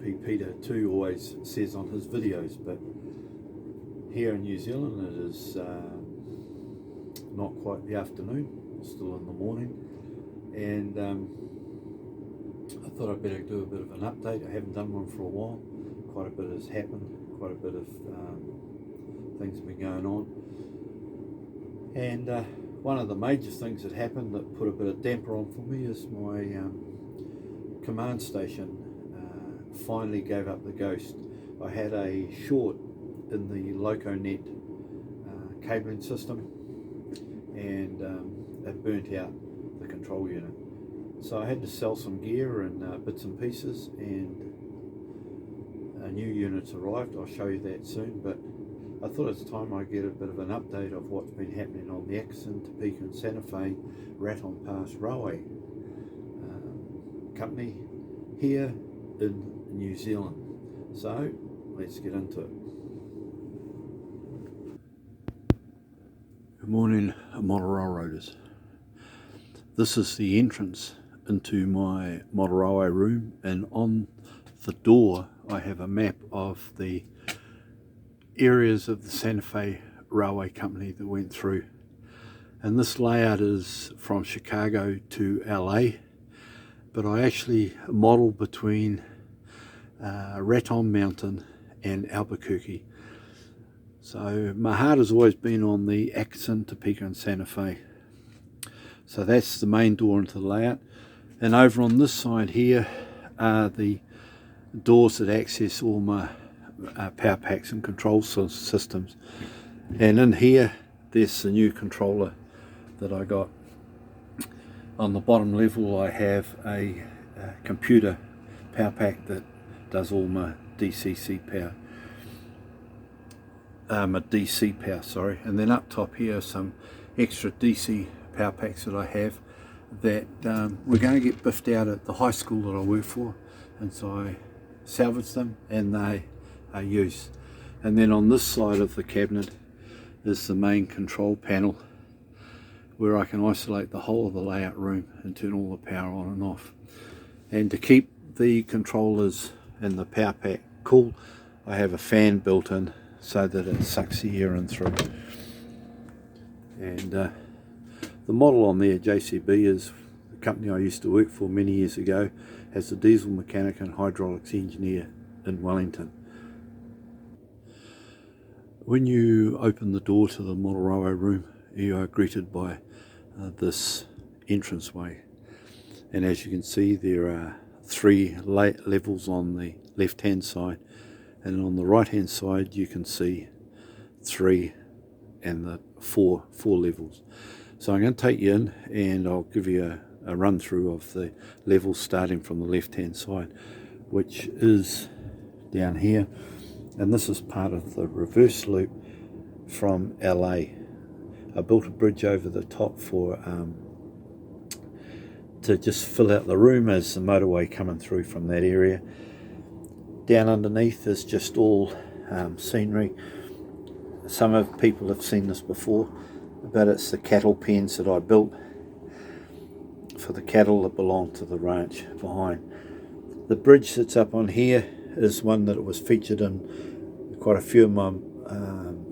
MP Peter 2 always says on his videos, but here in New Zealand it is not quite the afternoon, it's still in the morning, and I thought I'd better do a bit of an update. I haven't done one for a while. Quite a bit has happened, quite a bit of things have been going on, and one of the major things that happened that put a bit of damper on for me is my command station finally gave up the ghost. I had a short in the LocoNet cabling system, and it burnt out the control unit. So I had to sell some gear and bits and pieces, and a new unit's arrived. I'll show you that soon, but I thought it's time I get a bit of an update of what's been happening on the Atkinson, Topeka and Santa Fe Raton Pass Railway company here in New Zealand. So let's get into it. Good morning, model railroaders. This is the entrance into my model railway room, and on the door I have a map of the areas of the Santa Fe Railway Company that went through. And this layout is from Chicago to LA, but I actually modelled between Raton Mountain and Albuquerque. So my heart has always been on the Atkinson, Topeka and Santa Fe. So that's the main door into the layout. And over on this side here are the doors that access all my power packs and control systems. And in here there's the new controller that I got. On the bottom level I have a computer power pack that does all my DCC power. My DC power, sorry. And then up top here are some extra DC power packs that I have that we're going to get biffed out at the high school that I work for, and so I salvaged them and they are used. And then on this side of the cabinet is the main control panel, where I can isolate the whole of the layout room and turn all the power on and off. And to keep the controllers and the power pack cool, I have a fan built in so that it sucks the air in through. And the model on there, JCB, is the company I used to work for many years ago as a diesel mechanic and hydraulics engineer in Wellington. When you open the door to the model railway room, you are greeted by this entranceway, and as you can see there are 3 levels on the left hand side, and on the right hand side you can see 3 and the 4 levels. So I'm going to take you in and I'll give you a run through of the levels starting from the left hand side, which is down here, and this is part of the reverse loop from LA. I built a bridge over the top for to just fill out the room as the motorway coming through from that area. Down underneath is just all scenery. Some of people have seen this before, but it's the cattle pens that I built for the cattle that belong to the ranch behind. The bridge that's up on here is one that was featured in quite a few of my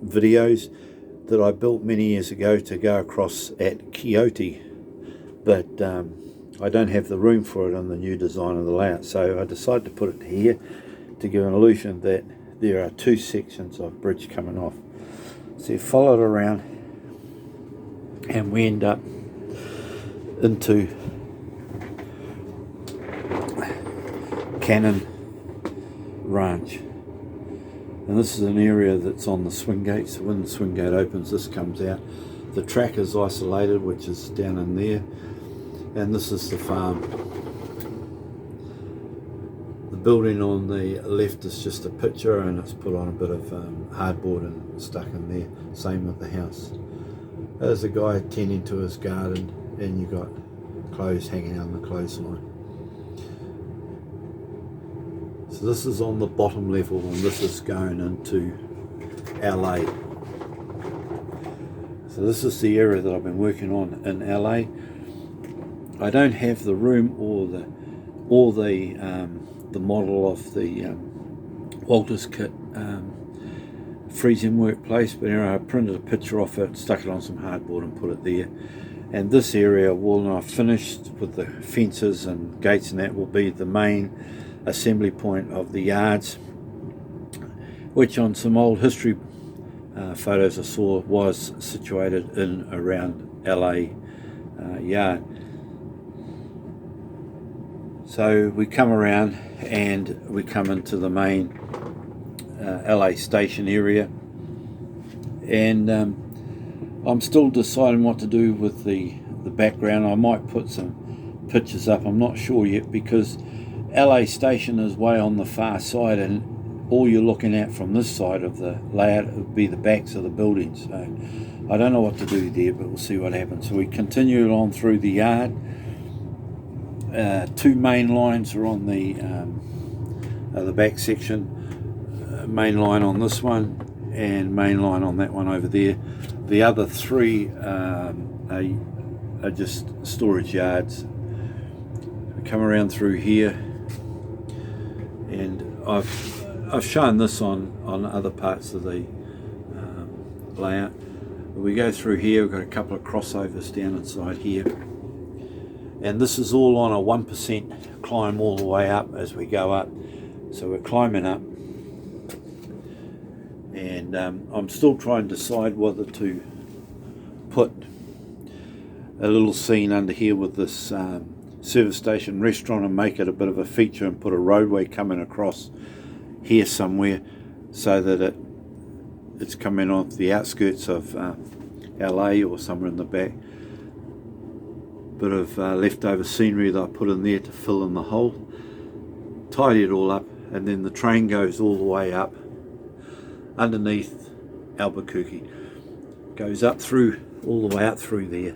videos that I built many years ago to go across at Quixote, but I don't have the room for it in the new design of the layout, so I decided to put it here to give an illusion that there are 2 sections of bridge coming off. So you follow it around and we end up into Cannon Ranch. And this is an area that's on the swing gate, so when the swing gate opens this comes out. The track is isolated, which is down in there, and this is the farm. The building on the left is just a picture and it's put on a bit of hardboard and stuck in there, same with the house. There's a guy tending to his garden, and you've got clothes hanging on the clothesline. So this is on the bottom level, and this is going into LA. So this is the area that I've been working on in LA. I don't have the room or the the model of the Walters kit freezing workplace, but anyway, I printed a picture off it, stuck it on some hardboard and put it there. And this area will, when I've finished with the fences and gates and that, will be the main assembly point of the yards, which on some old history photos I saw was situated in around LA yard. So we come around and we come into the main LA station area, and I'm still deciding what to do with the background. I might put some pictures up, I'm not sure yet, because LA station is way on the far side, and all you're looking at from this side of the layout would be the backs of the buildings. So I don't know what to do there, but we'll see what happens. So we continue on through the yard. Two main lines are on the back section. Main line on this one and main line on that one over there. The other three are just storage yards. We come around through here, and I've shown this on other parts of the layout. We go through here, we've got a couple of crossovers down inside here, and this is all on a 1% climb all the way up as we go up. So we're climbing up, and I'm still trying to decide whether to put a little scene under here with this service station restaurant and make it a bit of a feature, and put a roadway coming across here somewhere so that it's coming off the outskirts of LA or somewhere in the back. Bit of leftover scenery that I put in there to fill in the hole, tidy it all up, and then the train goes all the way up underneath Albuquerque, goes up through all the way up through there.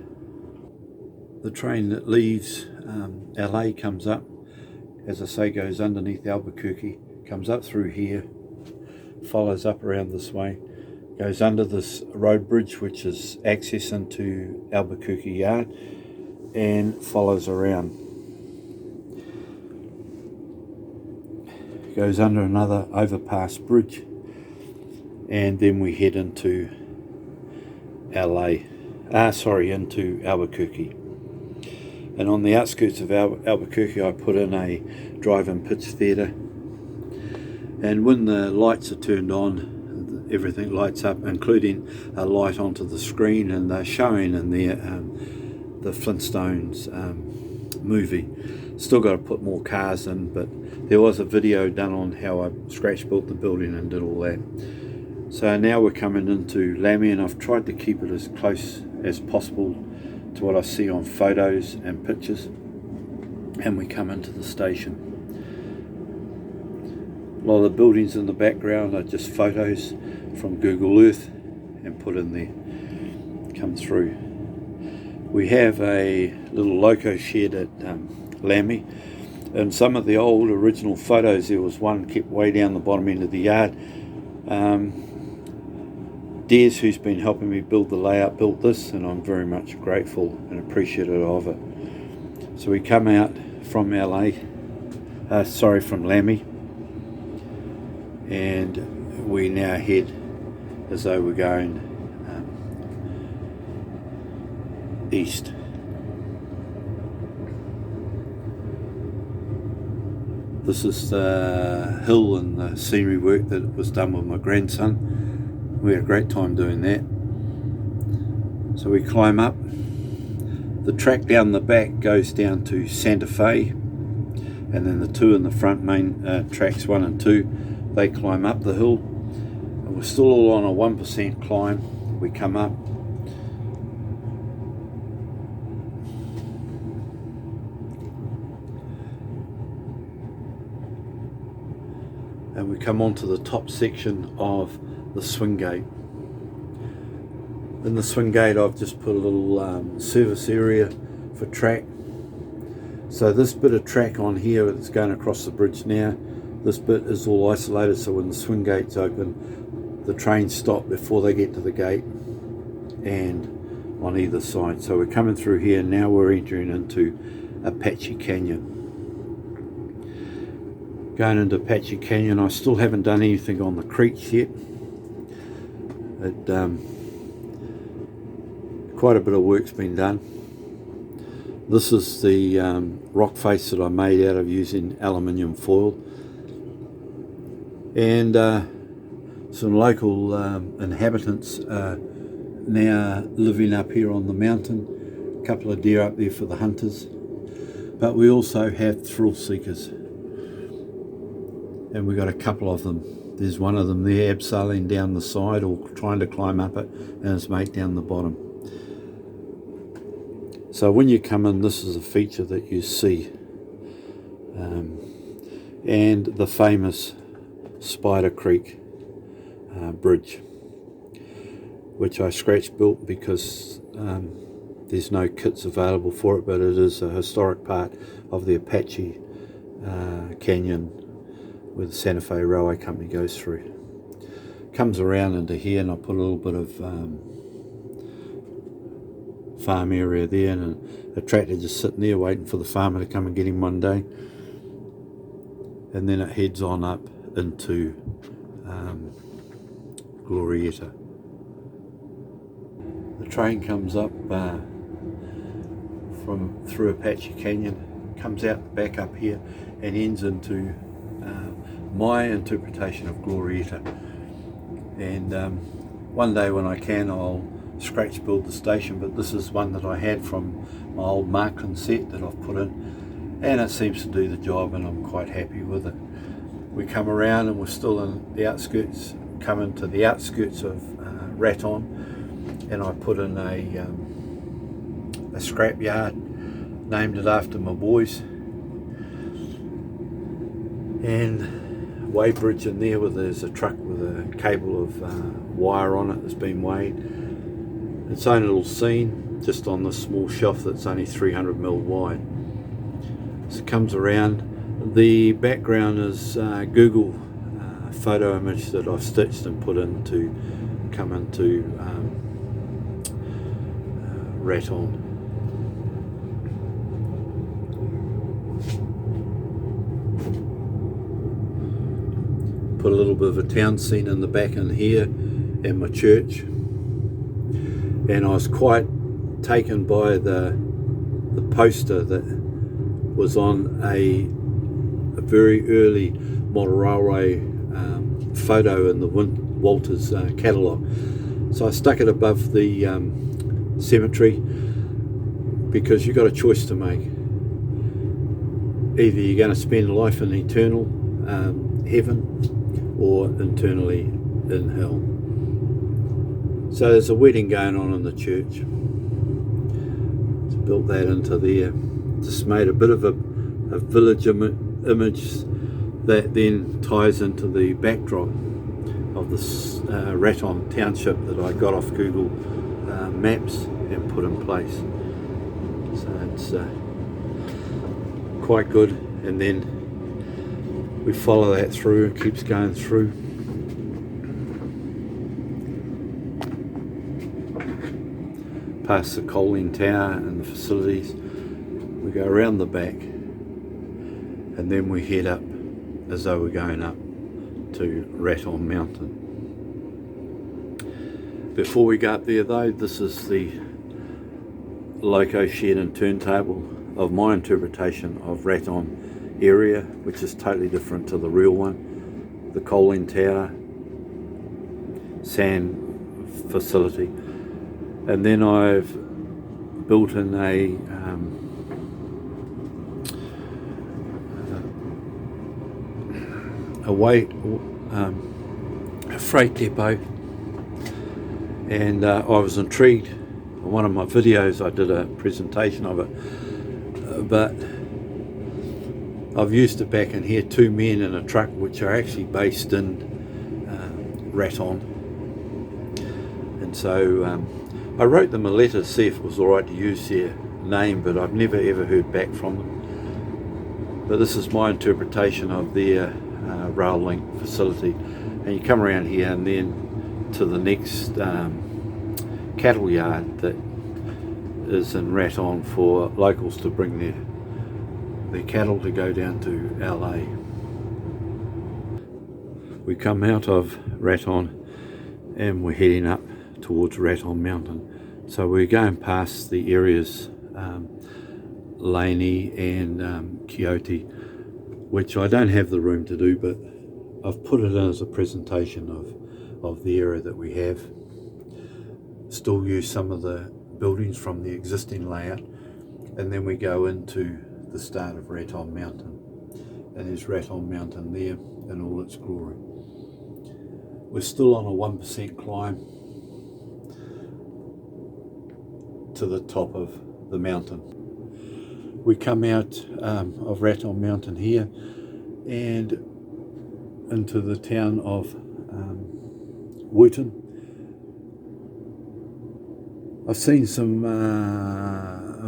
The train that leaves LA comes up, as I say, goes underneath Albuquerque, comes up through here, follows up around this way, goes under this road bridge which is access into Albuquerque yard, and follows around, goes under another overpass bridge, and then we head into into Albuquerque. And on the outskirts of Albuquerque I put in a drive-in pitch theatre, and when the lights are turned on, everything lights up, including a light onto the screen, and they're showing in there the Flintstones movie. Still got to put more cars in, but there was a video done on how I scratch built the building and did all that. So now we're coming into Lamy, and I've tried to keep it as close as possible to what I see on photos and pictures, and we come into the station. A lot of the buildings in the background are just photos from Google Earth and put in there, come through. We have a little loco shed at Lamy. In some of the old original photos, there was one kept way down the bottom end of the yard. Des, who's been helping me build the layout, built this, and I'm very much grateful and appreciative of it. So we come out from from Lamy, and we now head as though we're going east. This is the hill and the scenery work that was done with my grandson. We had a great time doing that. So we climb up. The track down the back goes down to Santa Fe, and then the two in the front, main tracks 1 and 2, they climb up the hill. And we're still all on a 1% climb. We come up. And we come onto the top section of the swing gate. In the swing gate I've just put a little service area for track. So this bit of track on here that's going across the bridge now, this bit is all isolated, so when the swing gate's open, the trains stop before they get to the gate, and on either side. So we're coming through here, now we're entering into Apache Canyon. going into Apache Canyon. I still haven't done anything on the creeks yet. Quite a bit of work's been done. This is the rock face that I made out of using aluminium foil, and some local inhabitants are now living up here on the mountain. A couple of deer up there for the hunters, but we also have thrill seekers, and we got a couple of them. There's one of them there abseiling down the side or trying to climb up it, and his mate down the bottom. So when you come in, this is a feature that you see, and the famous Spider Creek bridge, which I scratch built because there's no kits available for it, but it is a historic part of the Apache Canyon where the Santa Fe Railway Company goes through. Comes around into here, and I put a little bit of farm area there, and a tractor just sitting there waiting for the farmer to come and get him one day. And then it heads on up into Glorieta. The train comes up from through Apache Canyon, comes out the back up here, and ends into my interpretation of Glorieta. And one day when I can, I'll scratch build the station, but this is one that I had from my old Markland set that I've put in, and it seems to do the job, and I'm quite happy with it. We come around and we're still in the outskirts, coming to the outskirts of Raton, and I put in a scrap yard, named it after my boys, and weighbridge in there where there's a truck with a cable of wire on it that's been weighed. Its own little scene just on this small shelf that's only 300mm wide. So it comes around. The background is Google photo image that I've stitched and put in to come into Raton. Put a little bit of a town scene in the back in here, and my church. And I was quite taken by the poster that was on a very early model railway photo in the Walters catalogue. So I stuck it above the cemetery, because you've got a choice to make. Either you're going to spend life in eternal heaven or internally in hell. So there's a wedding going on in the church. Just built that into there. Just made a bit of a village image that then ties into the backdrop of this Raton township that I got off Google Maps and put in place. So it's quite good, and then we follow that through. It keeps going through. Past the coaling tower and the facilities. We go around the back, and then we head up as though we're going up to Raton Mountain. Before we go up there though, this is the loco shed and turntable of my interpretation of Raton area, which is totally different to the real one. The coaling tower, sand facility, and then I've built in a freight depot, and I was intrigued. In one of my videos I did a presentation of it, but I've used it back in here, 2 men in a truck, which are actually based in Raton. And so I wrote them a letter to see if it was alright to use their name, but I've never ever heard back from them. But this is my interpretation of their rail link facility. And you come around here and then to the next cattle yard that is in Raton for locals to bring their cattle to go down to LA. We come out of Raton and we're heading up towards Raton Mountain. So we're going past the areas Laney and Quixote, which I don't have the room to do, but I've put it in as a presentation of the area that we have. Still use some of the buildings from the existing layout, and then we go into the start of Raton Mountain, and there's Raton Mountain there in all its glory. We're still on a 1% climb to the top of the mountain. We come out of Raton Mountain here and into the town of Wooton. I've seen some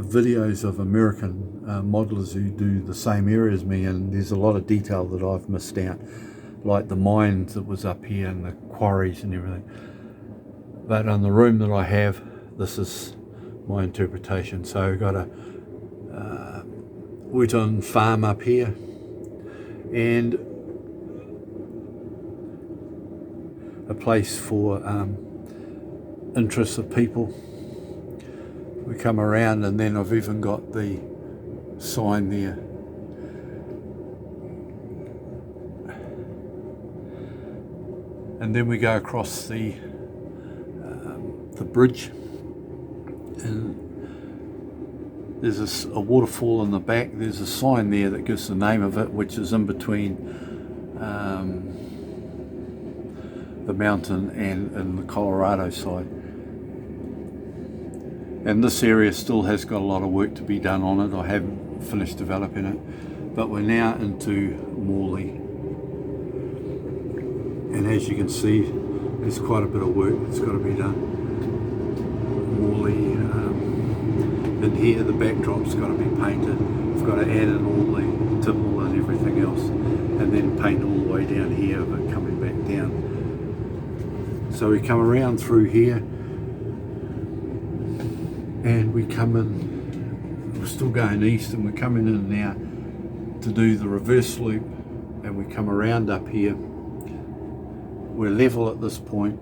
videos of American modelers who do the same area as me, and there's a lot of detail that I've missed out, like the mines that was up here and the quarries and everything. But on the room that I have, this is my interpretation. So I've got a Wooton farm up here, and a place for interests of people. We come around, and then I've even got the sign there. And then we go across the bridge, and there's a waterfall in the back. There's a sign there that gives the name of it, which is in between the mountain and the Colorado side. And this area still has got a lot of work to be done on it. I haven't finished developing it, but we're now into Morley, and as you can see, there's quite a bit of work that's got to be done. Morley, in here the backdrop's got to be painted. We've got to add in all the tipple and everything else, and then paint all the way down here, but coming back down. So we come around through here, and we come in, we're still going east, and we're coming in now to do the reverse loop, and we come around up here. We're level at this point.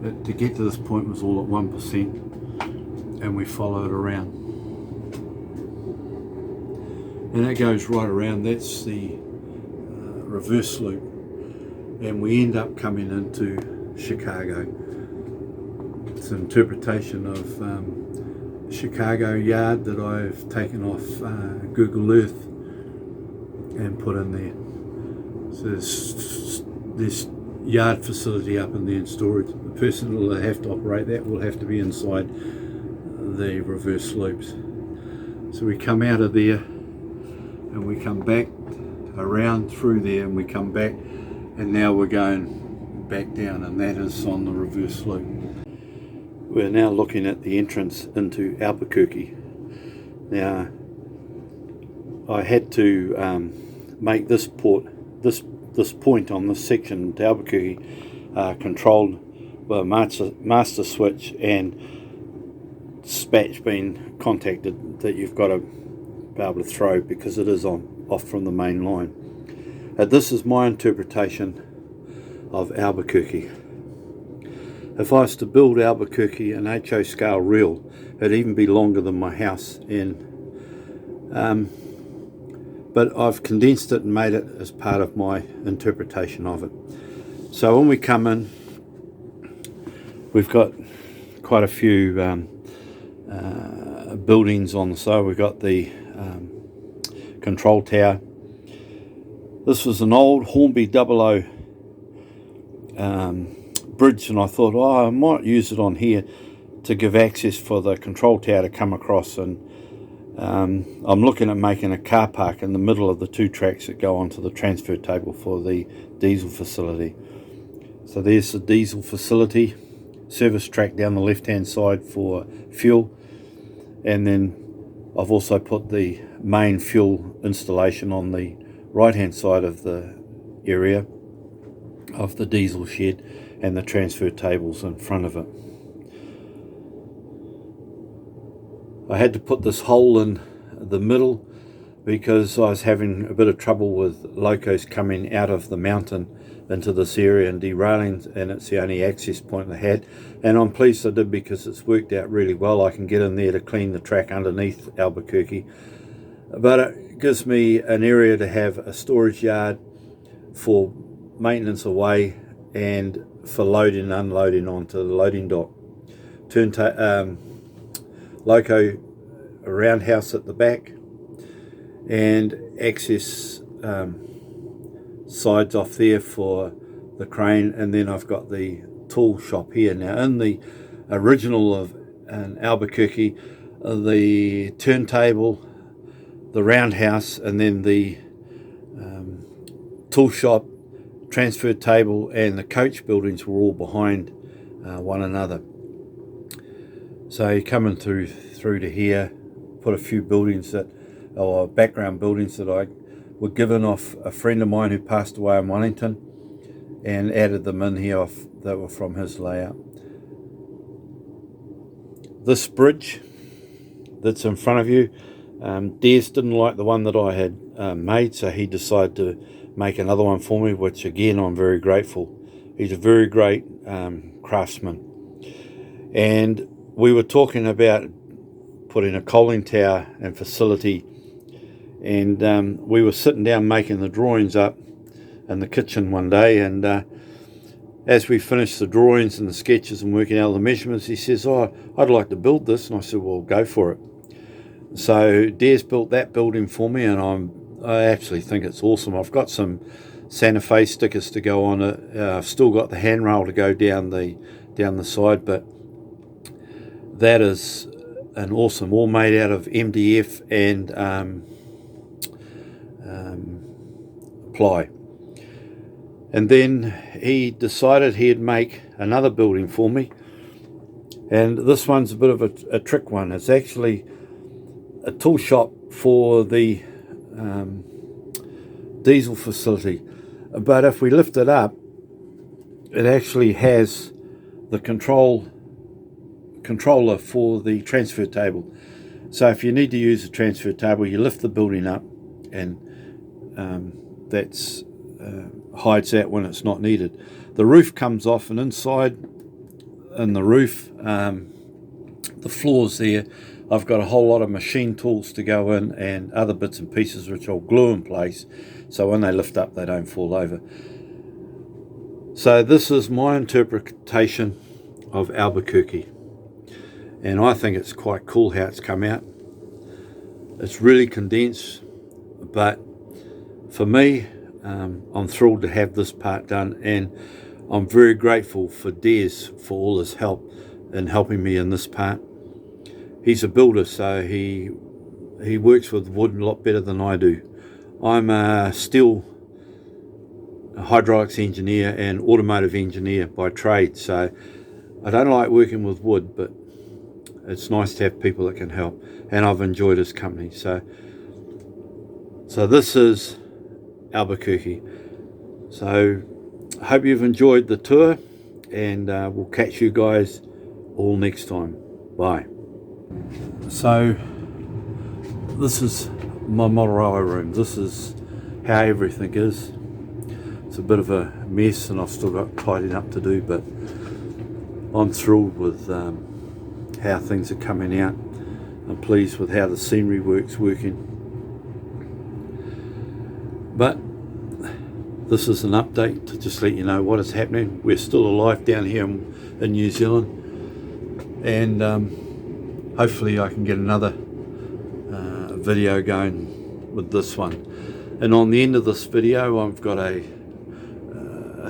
To get to this point was all at 1%, and we follow it around. And that goes right around. That's the reverse loop, and we end up coming into Chicago. It's an interpretation of Chicago yard that I've taken off Google Earth and put in there. So there's this yard facility up in there in storage. The person who will have to operate that will have to be inside the reverse loops. So we come out of there and we come back around through there, and we come back, and now we're going back down, and that is on the reverse loop. We're now looking at the entrance into Albuquerque. Now, I had to make this point on this section to Albuquerque controlled by a master switch and dispatch being contacted that you've got to be able to throw, because it is off from the main line. This is my interpretation of Albuquerque. If I was to build Albuquerque an HO scale reel, it'd even be longer than my house, but I've condensed it and made it as part of my interpretation of it. So when we come in, we've got quite a few buildings on the side. We've got the control tower. This was an old Hornby 00 bridge, and I thought, I might use it on here to give access for the control tower to come across, and I'm looking at making a car park in the middle of the two tracks that go onto the transfer table for the diesel facility. So there's the diesel facility, service track down the left hand side for fuel, and then I've also put the main fuel installation on the right hand side of the area of the diesel shed, and the transfer tables in front of it. I had to put this hole in the middle because I was having a bit of trouble with locos coming out of the mountain into this area and derailing, and it's the only access point I had, and I'm pleased I did because it's worked out really well. I can get in there to clean the track underneath Albuquerque, but it gives me an area to have a storage yard for maintenance away and for loading and unloading onto the loading dock. Loco roundhouse at the back, and access sides off there for the crane, and then I've got the tool shop here. Now in the original of an Albuquerque, the turntable, the roundhouse, and then the tool shop, transfer table, and the coach buildings were all behind one another. So coming through to here, put a few buildings or background buildings that I were given off a friend of mine who passed away in Wellington, and added them in here that were from his layout. This bridge that's in front of you, Des didn't like the one that I had made, so he decided to make another one for me, which again I'm very grateful. He's a very great craftsman. And we were talking about putting a coaling tower and facility, and we were sitting down making the drawings up in the kitchen one day, and as we finished the drawings and the sketches and working out the measurements, he says, "Oh, I'd like to build this." And I said, "Well, go for it." So Des built that building for me, and I actually think it's awesome. I've got some Santa Fe stickers to go on it. I've still got the handrail to go down the side, but that is an awesome, all made out of MDF and ply. And then he decided he'd make another building for me, and this one's a bit of a trick one. It's actually a tool shop for the diesel facility, but if we lift it up, it actually has the controller for the transfer table. So if you need to use a transfer table, you lift the building up, and that's hides that when it's not needed. The roof comes off, and inside in the roof, the floors there, I've got a whole lot of machine tools to go in and other bits and pieces which I'll glue in place, so when they lift up they don't fall over. So this is my interpretation of Albuquerque, and I think it's quite cool how it's come out. It's really condensed, but for me, I'm thrilled to have this part done, and I'm very grateful for Des for all his help in helping me in this part. He's a builder, so he works with wood a lot better than I do. I'm a steel hydraulics engineer and automotive engineer by trade, so I don't like working with wood, but it's nice to have people that can help, and I've enjoyed his company. So this is Albuquerque. So I hope you've enjoyed the tour, and we'll catch you guys all next time. Bye. So this is my Motorola room. This is how everything is. It's a bit of a mess, and I've still got tidying up to do, but I'm thrilled with how things are coming out. I'm pleased with how the scenery working. But this is an update to just let you know what is happening. We're still alive down here in New Zealand, and hopefully I can get another video going with this one. And on the end of this video, I've got a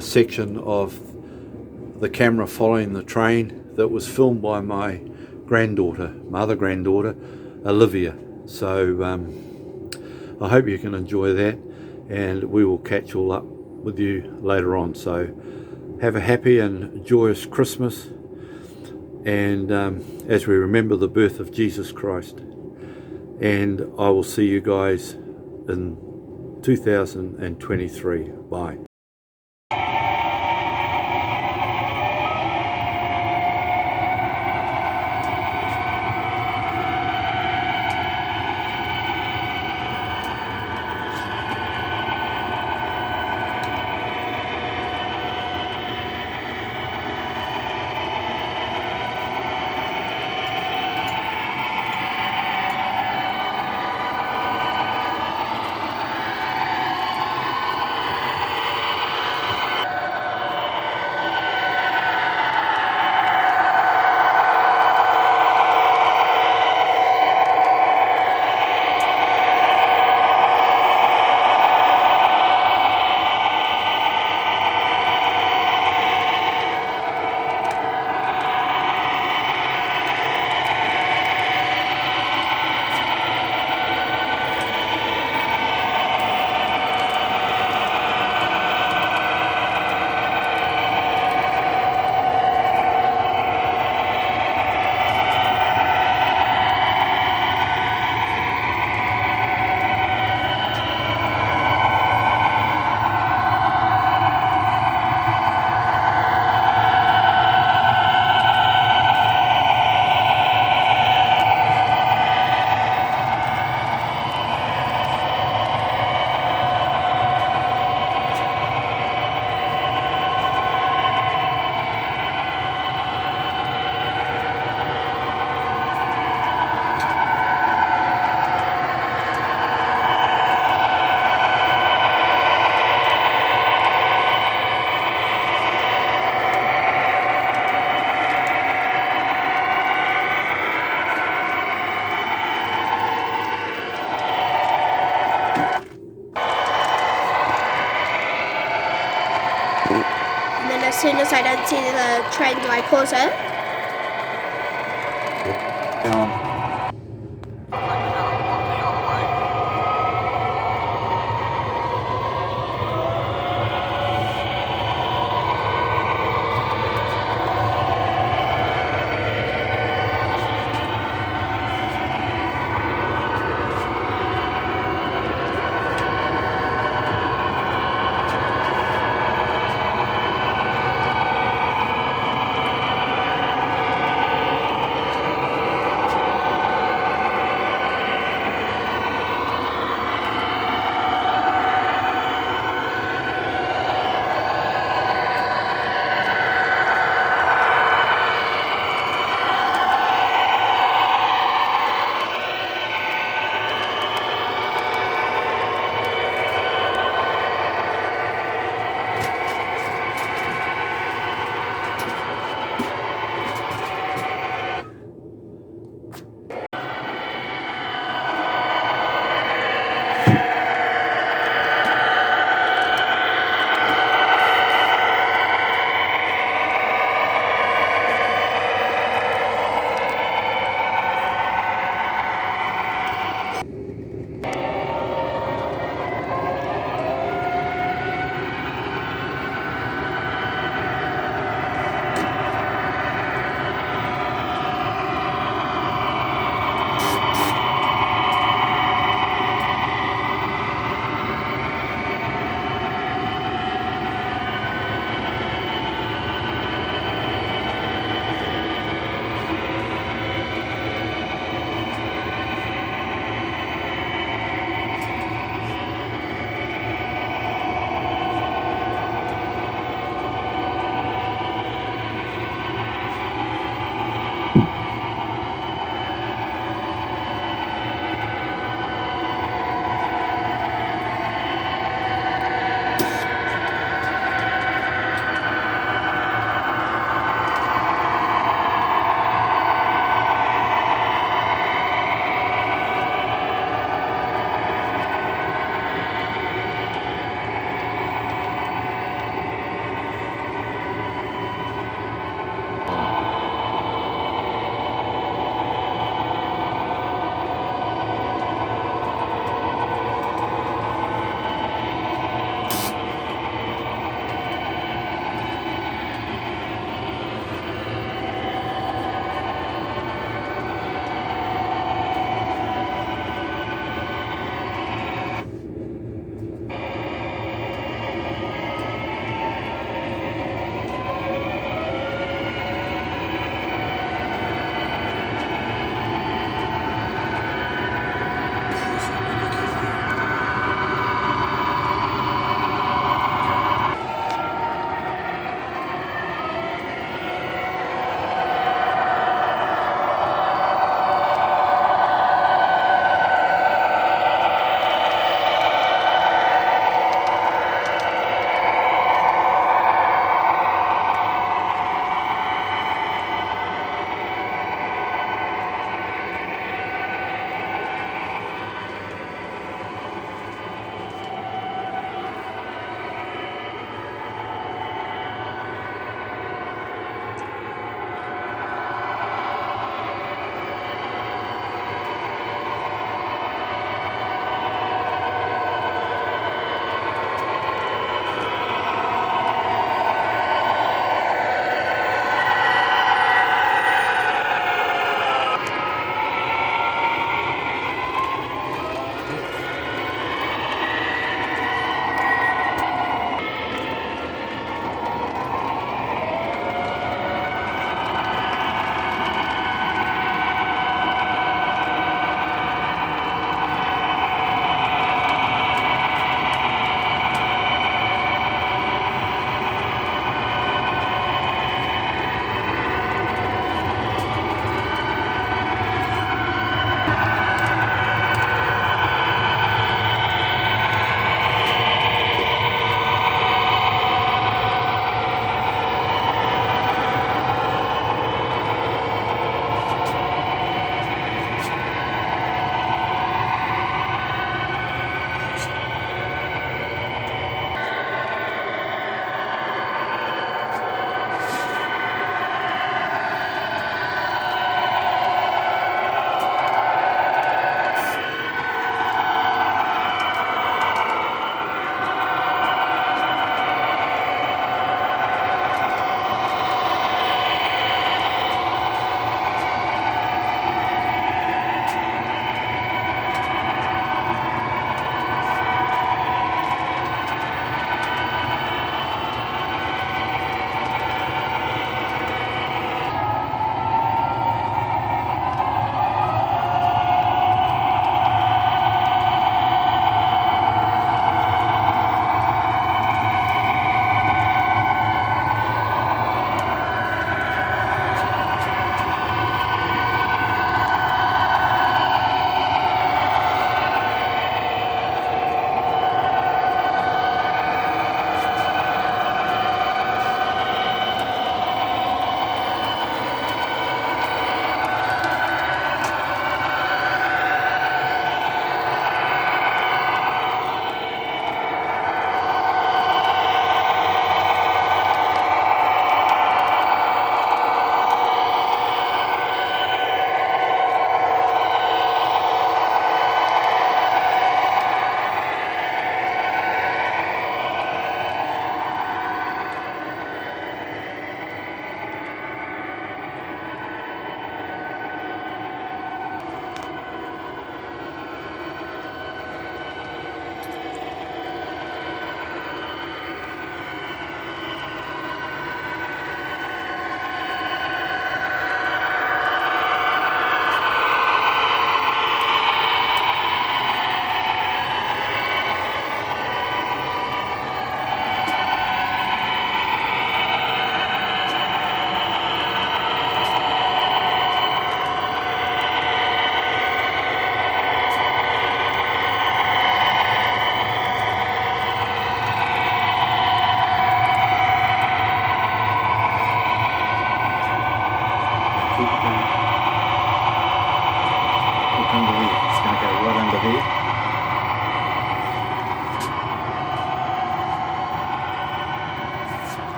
section of the camera following the train that was filmed by my other granddaughter, Olivia. So I hope you can enjoy that, and we will catch all up with you later on. So have a happy and joyous Christmas, and as we remember the birth of Jesus Christ, and I will see you guys in 2023. Bye. as soon as I don't see the train, do I pause it?